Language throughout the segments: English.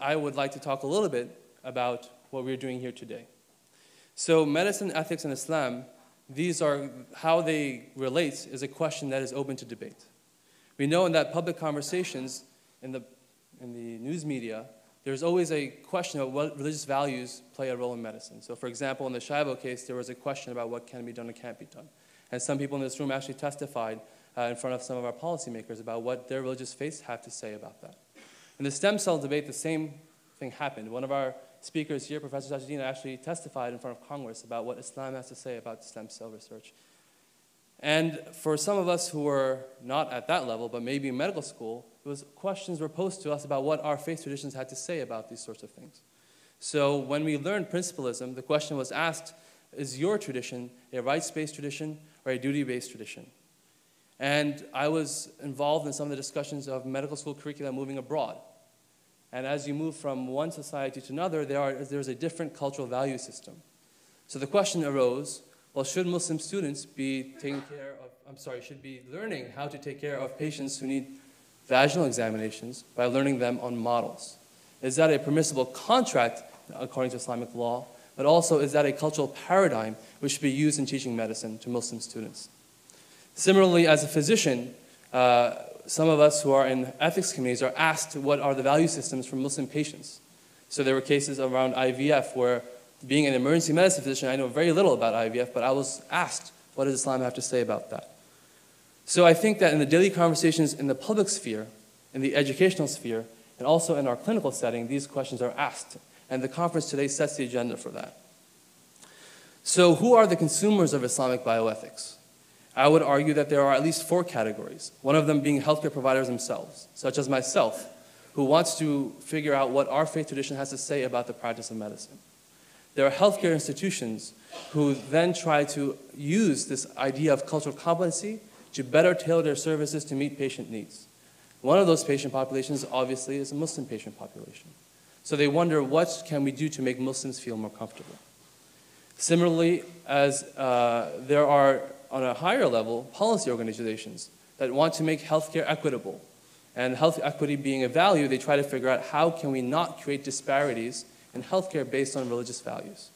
I would like to talk a little bit about what we're doing here today. So medicine, ethics, and Islam, these are how they relate is a question that is open to debate. We know in that public conversations in the news media, there's always a question of what religious values play a role in medicine. So for example, in the Shivo case, there was a question about what can be done and can't be done. And some people in this room actually testified in front of some of our policymakers about what their religious faiths have to say about that. In the stem cell debate, the same thing happened. One of our speakers here, Professor Sajidina, actually testified in front of Congress about what Islam has to say about stem cell research. And for some of us who were not at that level, but maybe in medical school, questions were posed to us about what our faith traditions had to say about these sorts of things. So when we learned principalism, the question was asked, is your tradition a rights-based tradition or a duty-based tradition? And I was involved in some of the discussions of medical school curricula moving abroad. And as you move from one society to another, there's a different cultural value system. So the question arose, well, should Muslim students be should be learning how to take care of patients who need vaginal examinations by learning them on models? Is that a permissible contract according to Islamic law? But also, is that a cultural paradigm which should be used in teaching medicine to Muslim students? Similarly, as a physician, some of us who are in ethics committees are asked what are the value systems for Muslim patients. So there were cases around IVF where, being an emergency medicine physician, I know very little about IVF, but I was asked, what does Islam have to say about that? So I think that in the daily conversations in the public sphere, in the educational sphere, and also in our clinical setting, these questions are asked. And the conference today sets the agenda for that. So who are the consumers of Islamic bioethics? I would argue that there are at least 4 categories, one of them being healthcare providers themselves, such as myself, who wants to figure out what our faith tradition has to say about the practice of medicine. There are healthcare institutions who then try to use this idea of cultural competency to better tailor their services to meet patient needs. One of those patient populations, obviously, is a Muslim patient population. So they wonder, what can we do to make Muslims feel more comfortable? Similarly, as there are, on a higher level, policy organizations that want to make healthcare equitable. And health equity being a value, they try to figure out how can we not create disparities in healthcare based on religious values.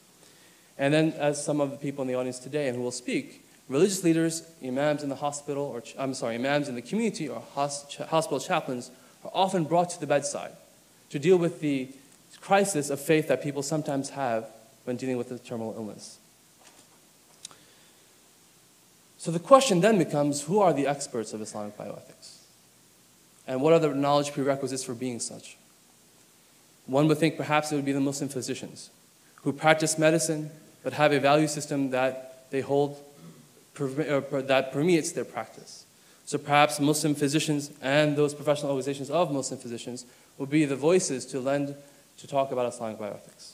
And then, as some of the people in the audience today and who will speak, religious leaders, imams in the hospital, or imams in the community or hospital chaplains are often brought to the bedside to deal with the crisis of faith that people sometimes have when dealing with a terminal illness. So the question then becomes, who are the experts of Islamic bioethics? And what are the knowledge prerequisites for being such? One would think perhaps it would be the Muslim physicians who practice medicine but have a value system that they hold that permeates their practice. So perhaps Muslim physicians and those professional organizations of Muslim physicians will be the voices to talk about Islamic bioethics.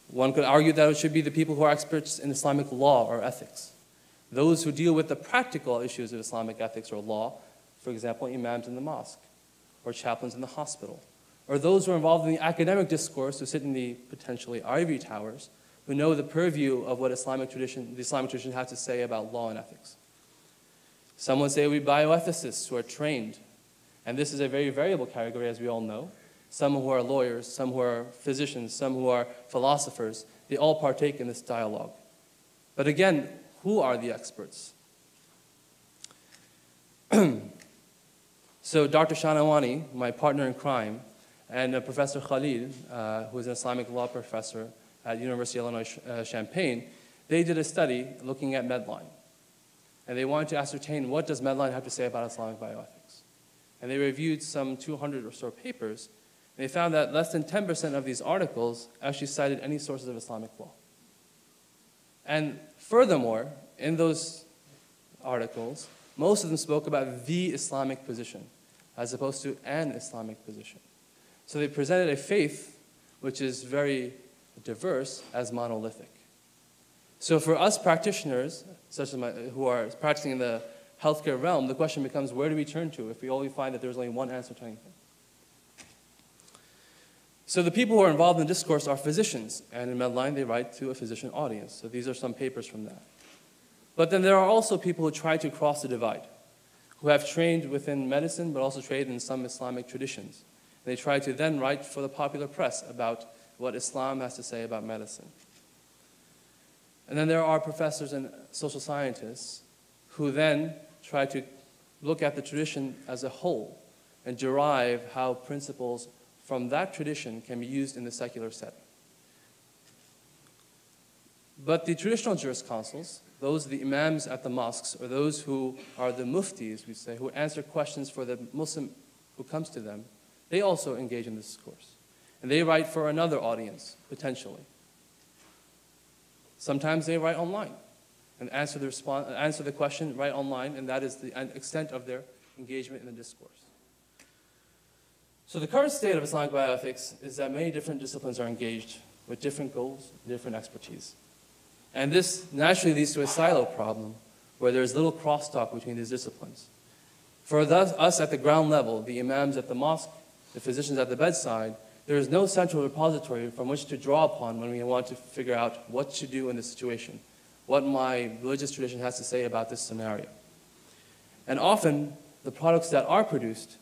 One could argue that it should be the people who are experts in Islamic law or ethics. Those who deal with the practical issues of Islamic ethics or law, for example, imams in the mosque or chaplains in the hospital, or those who are involved in the academic discourse who sit in the potentially ivory towers, who know the purview of what the Islamic tradition has to say about law and ethics. Some would say it would be bioethicists who are trained, and this is a very variable category, as we all know. Some who are lawyers, some who are physicians, some who are philosophers, they all partake in this dialogue. But again, who are the experts? So Dr. Shanawani, my partner in crime, and Professor Khalil, who is an Islamic law professor at University of Illinois Champaign, they did a study looking at Medline. And they wanted to ascertain, what does Medline have to say about Islamic bioethics? And they reviewed some 200 or so papers. And they found that less than 10% of these articles actually cited any sources of Islamic law. And furthermore, in those articles, most of them spoke about the Islamic position, as opposed to an Islamic position. So they presented a faith which is very diverse as monolithic. So for us practitioners, such as who are practicing in the healthcare realm, the question becomes, where do we turn to if we only find that there's only one answer to anything? So the people who are involved in the discourse are physicians, and in Medline they write to a physician audience. So these are some papers from that. But then there are also people who try to cross the divide, who have trained within medicine but also trained in some Islamic traditions. They try to then write for the popular press about what Islam has to say about medicine. And then there are professors and social scientists who then try to look at the tradition as a whole and derive how principles from that tradition can be used in the secular setting. But the traditional jurisconsulates, those the imams at the mosques, or those who are the muftis, we say, who answer questions for the Muslim who comes to them, they also engage in this discourse. And they write for another audience, potentially. Sometimes they write online and answer the question right online, and that is the extent of their engagement in the discourse. So the current state of Islamic bioethics is that many different disciplines are engaged with different goals, different expertise. And this naturally leads to a silo problem where there's little crosstalk between these disciplines. For us at the ground level, the imams at the mosque, the physicians at the bedside, there is no central repository from which to draw upon when we want to figure out what to do in this situation, what my religious tradition has to say about this scenario. And often, the products that are produced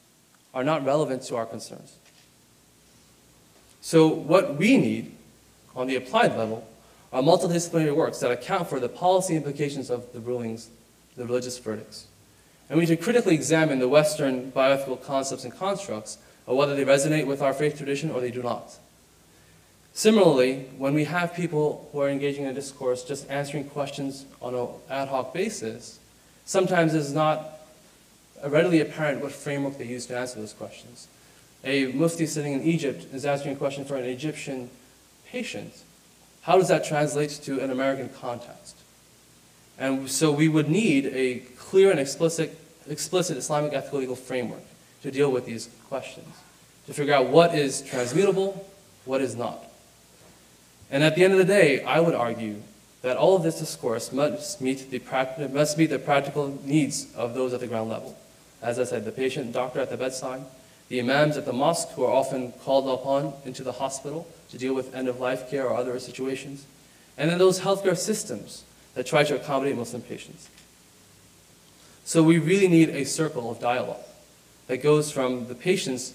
are not relevant to our concerns. So what we need on the applied level are multidisciplinary works that account for the policy implications of the rulings, the religious verdicts. And we need to critically examine the Western bioethical concepts and constructs of whether they resonate with our faith tradition or they do not. Similarly, when we have people who are engaging in a discourse just answering questions on an ad hoc basis, sometimes it's not readily apparent what framework they use to answer those questions. A mufti sitting in Egypt is answering a question for an Egyptian patient. How does that translate to an American context? And so we would need a clear and explicit Islamic ethical legal framework to deal with these questions, to figure out what is transmutable, what is not. And at the end of the day, I would argue that all of this discourse must meet the practical needs of those at the ground level. As I said, the patient and doctor at the bedside, the imams at the mosque who are often called upon into the hospital to deal with end-of-life care or other situations, and then those healthcare systems that try to accommodate Muslim patients. So we really need a circle of dialogue that goes from the patients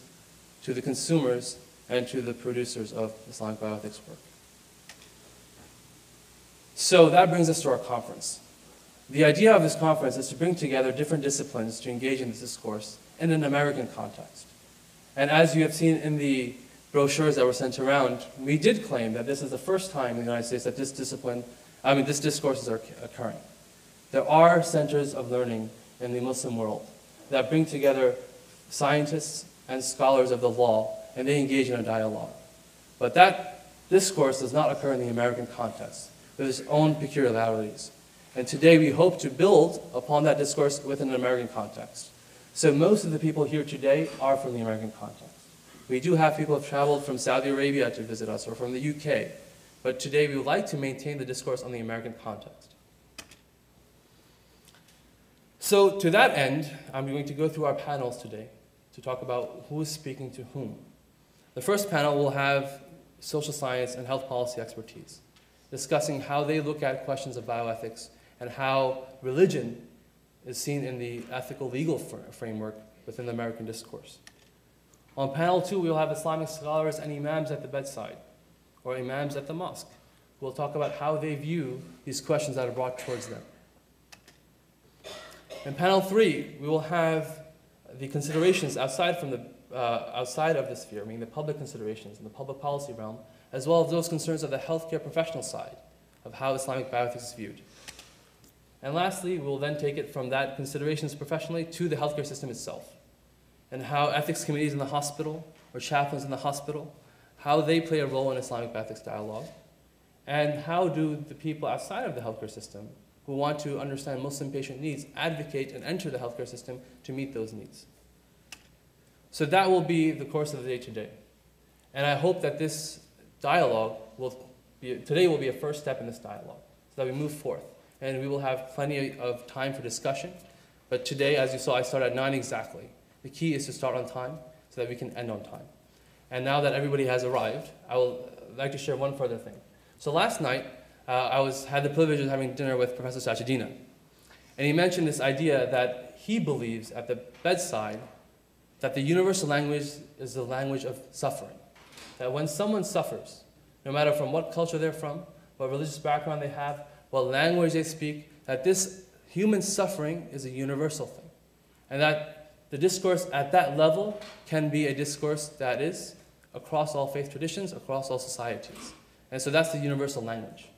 to the consumers and to the producers of Islamic bioethics work. So that brings us to our conference. The idea of this conference is to bring together different disciplines to engage in this discourse in an American context. And as you have seen in the brochures that were sent around, we did claim that this is the first time in the United States that this discourse is occurring. There are centers of learning in the Muslim world that bring together scientists and scholars of the law, and they engage in a dialogue. But that discourse does not occur in the American context, with its own peculiarities. And today we hope to build upon that discourse within an American context. So most of the people here today are from the American context. We do have people who have traveled from Saudi Arabia to visit us, or from the UK. But today we would like to maintain the discourse on the American context. So to that end, I'm going to go through our panels today to talk about who is speaking to whom. The first panel will have social science and health policy expertise, discussing how they look at questions of bioethics and how religion is seen in the ethical legal framework within the American discourse. On panel 2, we will have Islamic scholars and imams at the bedside, or imams at the mosque, who will talk about how they view these questions that are brought towards them. In panel 3, we will have the considerations outside of the sphere, meaning the public considerations in the public policy realm, as well as those concerns of the healthcare professional side of how Islamic bioethics is viewed. And lastly, we will then take it from that considerations professionally to the healthcare system itself, and how ethics committees in the hospital, or chaplains in the hospital, how they play a role in Islamic bioethics dialogue, and how do the people outside of the healthcare system who want to understand Muslim patient needs advocate and enter the healthcare system to meet those needs. So that will be the course of the day today. And I hope that this dialogue today will be a first step in this dialogue, so that we move forth. And we will have plenty of time for discussion. But today, as you saw, I started at 9 exactly. The key is to start on time so that we can end on time. And now that everybody has arrived, I would like to share one further thing. So last night, I had the privilege of having dinner with Professor Sajidina. And he mentioned this idea that he believes at the bedside, that the universal language is the language of suffering. That when someone suffers, no matter from what culture they're from, what religious background they have, what language they speak, that this human suffering is a universal thing. And that the discourse at that level can be a discourse that is across all faith traditions, across all societies. And so that's the universal language.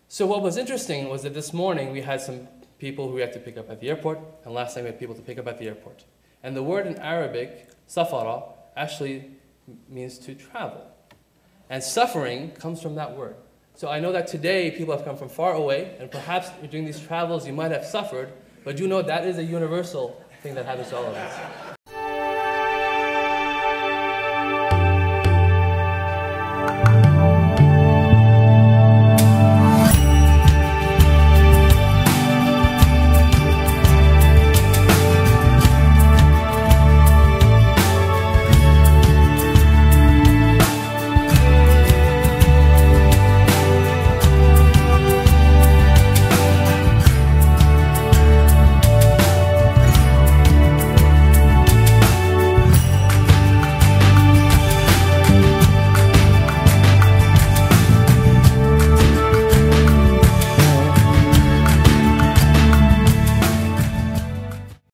So what was interesting was that this morning we had some people who we had to pick up at the airport, and last night we had people to pick up at the airport. And the word in Arabic, safara, actually means to travel. And suffering comes from that word. So I know that today people have come from far away, and perhaps during these travels you might have suffered, but you know that is a universal thing that happens to all of us.